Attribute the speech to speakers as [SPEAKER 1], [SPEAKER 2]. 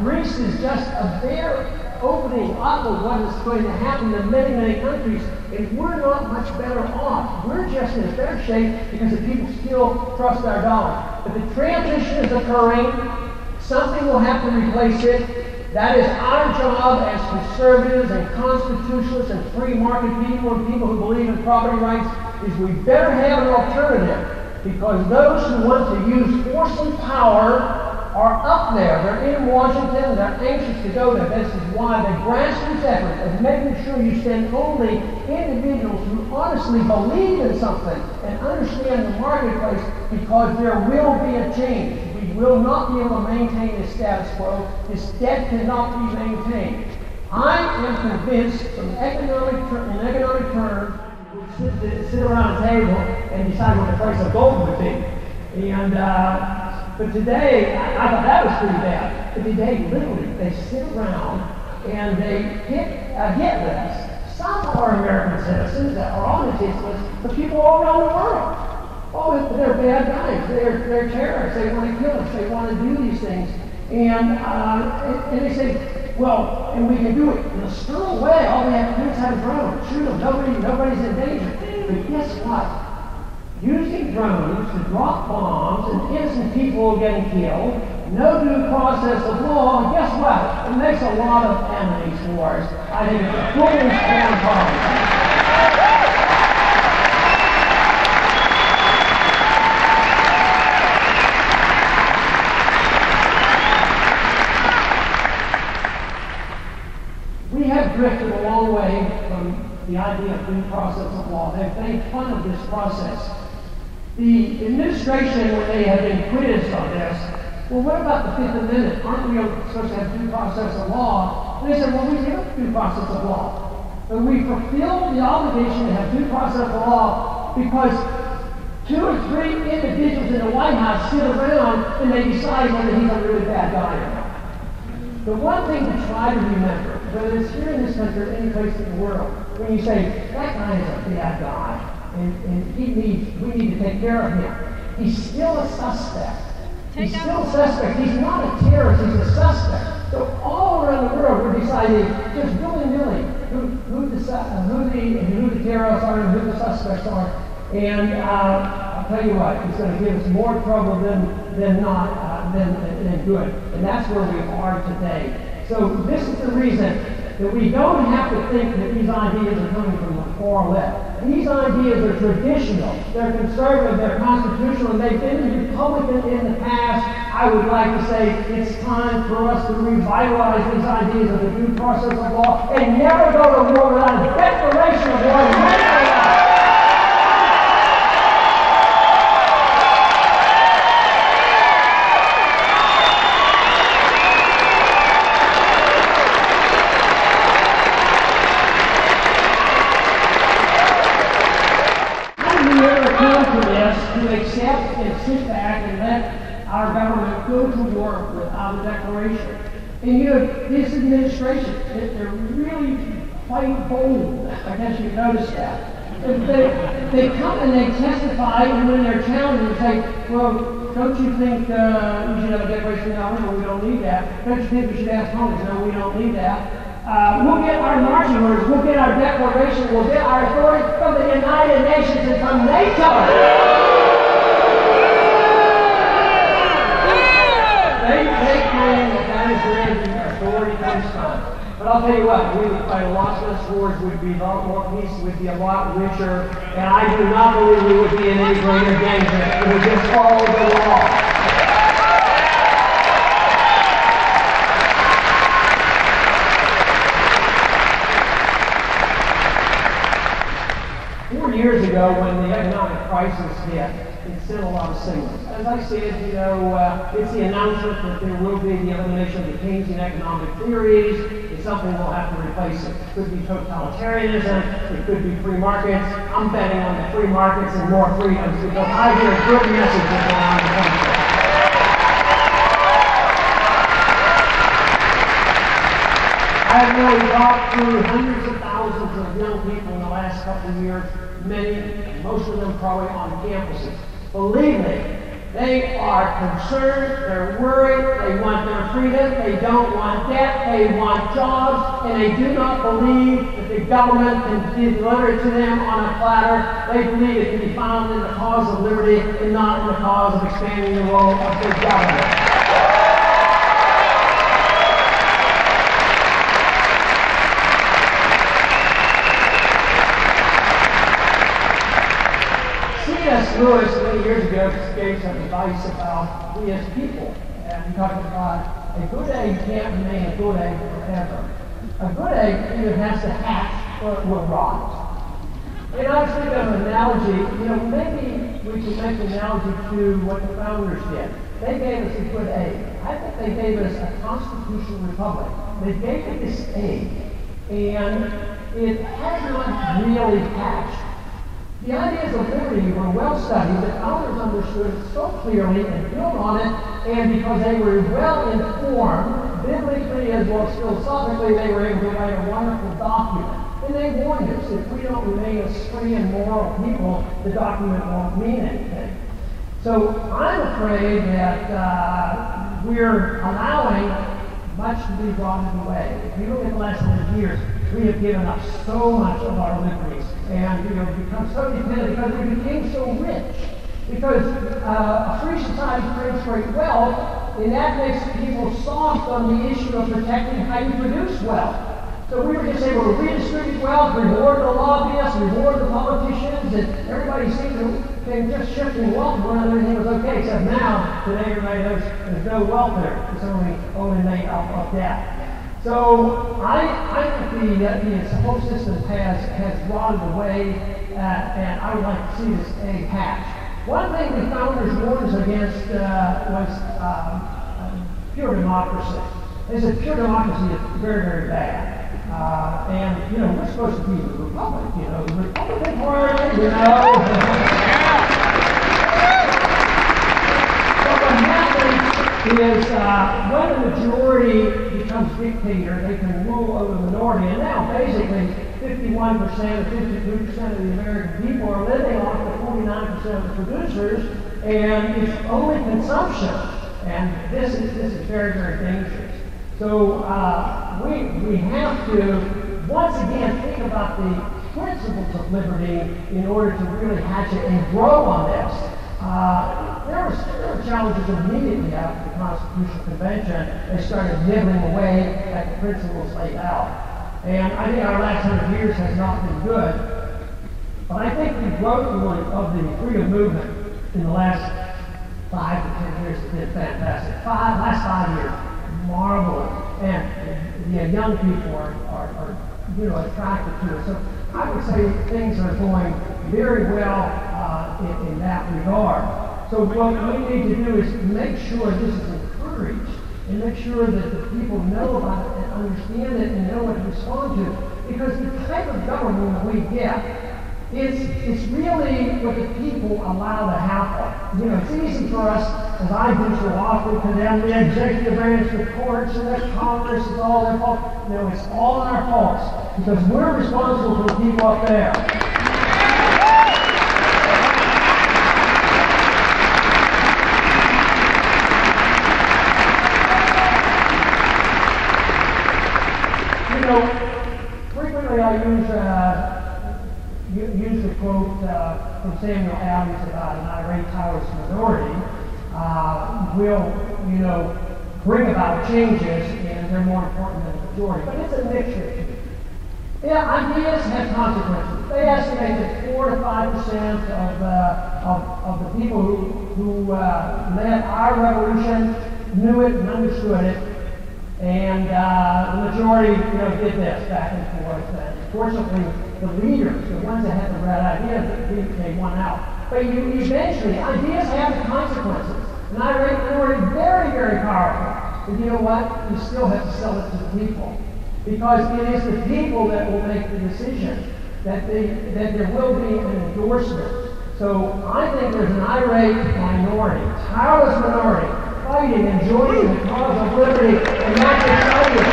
[SPEAKER 1] Greece is just a bare opening up of what is going to happen in many, many countries, and we're not much better off. We're just in better shape because the people still trust our dollar. But the transition is occurring. Something will have to replace it. That is our job as conservatives and constitutionalists and free market people and people who believe in property rights, is we better have an alternative, because those who want to use force and power are up there. They're in Washington. They're anxious to go there. This is why the grassroots effort of making sure you send only individuals who honestly believe in something and understand the marketplace, because there will be a change. We will not be able to maintain the status quo. This debt cannot be maintained. I am convinced, from in economic terms, we sit around a table and decide what the price of gold would be. And but today, I thought that was pretty bad. But today, literally, they sit around and they pick a hit list. Some are American citizens that are on the hit list, but people all around the world. Oh, they're bad guys. They're terrorists. They want to kill us. They want to do these things. And they say, well, and we can do it in a sterile way. All we have to do is have a drone. Shoot them. Nobody's in danger. But guess what? Using drones to drop bombs and innocent people getting killed, no due process of law, and guess what? It makes a lot of enemies for us. I think it's a foolish foreign policy. We have drifted a long way from the idea of due process of law. They've made fun of this process. The administration, when they have been quizzed on this, well, what about the Fifth Amendment? Aren't we supposed to have due process of law? And they said, well, we have due process of law. But we fulfill the obligation to have due process of law because 2 or 3 individuals in the White House sit around and they decide whether he's a really bad guy or not. The one thing to try to remember, whether it's here in this country or any place in the world, when you say, that guy is a bad guy, and we need to take care of him, he's still a suspect. He's still a suspect. He's not a terrorist, he's a suspect. So all around the world we're deciding just willy-nilly who the terrorists are and who the suspects are. And I'll tell you what, it's going to give us more trouble than good. And that's where we are today. So this is the reason that we don't have to think that these ideas are coming from the far left. These ideas are traditional, they're conservative, they're constitutional, and they've been Republican in the past. I would like to say it's time for us to revitalize these ideas of the due process of law and never go to war without a declaration of war. Accept and sit back and let our government go to war without a declaration. And you know, this administration, they're really quite bold. I guess you've noticed that. They come and they testify, and when they're challenged, they say, well, don't you think we should have a declaration? No, we don't need that. Don't you think we should ask Congress? No, we don't need that. We'll get our marching orders, we'll get our declaration, we'll get our authority from the United Nations and from NATO. They claim that is where the authority comes from. But I'll tell you what, we would fight a lot less wars, we'd be a lot more peace, we'd be a lot richer, and I do not believe we would be in any greater danger if we would just follow the law. 4 years ago, when the economic crisis hit, it sent a lot of signals. As I said, you know, it's the announcement that there will be the elimination of the Keynesian economic theories. It's something we'll have to replace it. It could be totalitarianism. It could be free markets. I'm betting on the free markets and more freedoms because I hear good messages around the country. I've really talked to hundreds of thousands of young people in the last couple of years, most of them probably on campuses. Believe me, They are concerned, they're worried, they want their freedom, they don't want debt, they want jobs, and they do not believe that the government can deliver it to them on a platter. They believe it can be found in the cause of liberty and not in the cause of expanding the role of big government. C.S. Lewis, many years ago, gave some advice about we as people. And he talked about a good egg can't remain a good egg forever. A good egg either has to hatch or it will rot. And I was thinking of an analogy, maybe we could make an analogy to what the founders did. They gave us a good egg. I think they gave us a constitutional republic. They gave us this egg, and it has not really hatched. The ideas of liberty were well studied, the founders understood it so clearly and built on it, and because they were well informed, biblically as well as philosophically, they were able to write a wonderful document. And they warned us, if we don't remain as free and moral people, the document won't mean anything. So I'm afraid that we're allowing much to be brought in the way. If you look at the last 100 years, we have given up so much of our liberties and become so dependent because we became so rich. Because a free society creates great wealth, and that makes people soft on the issue of protecting how you produce wealth. So we were just able to redistribute wealth, reward the lobbyists, reward the politicians, and everybody seemed to just shifting wealth around, everything was okay, except now, today everybody knows there's no wealth there. It's only made up of debt. So I think the whole system has rotted away, and I would like to see this egg hatch. One thing the founders warned us against was pure democracy. They said pure democracy is very, very bad. And we're supposed to be the republic, the Republican Party, But what happens is when the majority becomes dictator, they can rule over the minority. And now basically 51% or 52% of the American people are living off the 49% of the producers, and it's only consumption. And this is very, very dangerous. So we have to, once again, think about the principles of liberty in order to really hatch it and grow on this. There were challenges immediately after the Constitutional Convention. They started nibbling away at the principles laid out. And I think our last 100 years has not been good. But I think the growth of the freedom movement in the last 5 to 10 years has been fantastic. Last 5 years. Marvelous, and the young people are attracted to it. So I would say things are going very well in that regard. So what we need to do is make sure this is encouraged and make sure that the people know about it and understand it and know what to respond to. Because the type of government that we get, it's really what the people allow to happen. It's easy for us, as I do so often, to condemn the executive branch, the courts, and the Congress is all their fault. No, it's all our faults, because we're responsible for the people up there. Frequently I use the quote from Samuel Adams about an irate tireless minority will, bring about changes, and they're more important than the majority. But it's a mixture. Yeah, ideas have consequences. They estimate that 4 to 5% of the people who led our revolution knew it and understood it, and the majority, did this back and forth. And fortunately, the leaders, the ones that had the right ideas, they won out. But eventually, ideas have consequences. And I rate minority very, very powerful. But you know what? You still have to sell it to the people. Because it is the people that will make the decision, that there will be an endorsement. So I think there's an irate minority, tireless minority, fighting and joining the cause of liberty, and not just fighting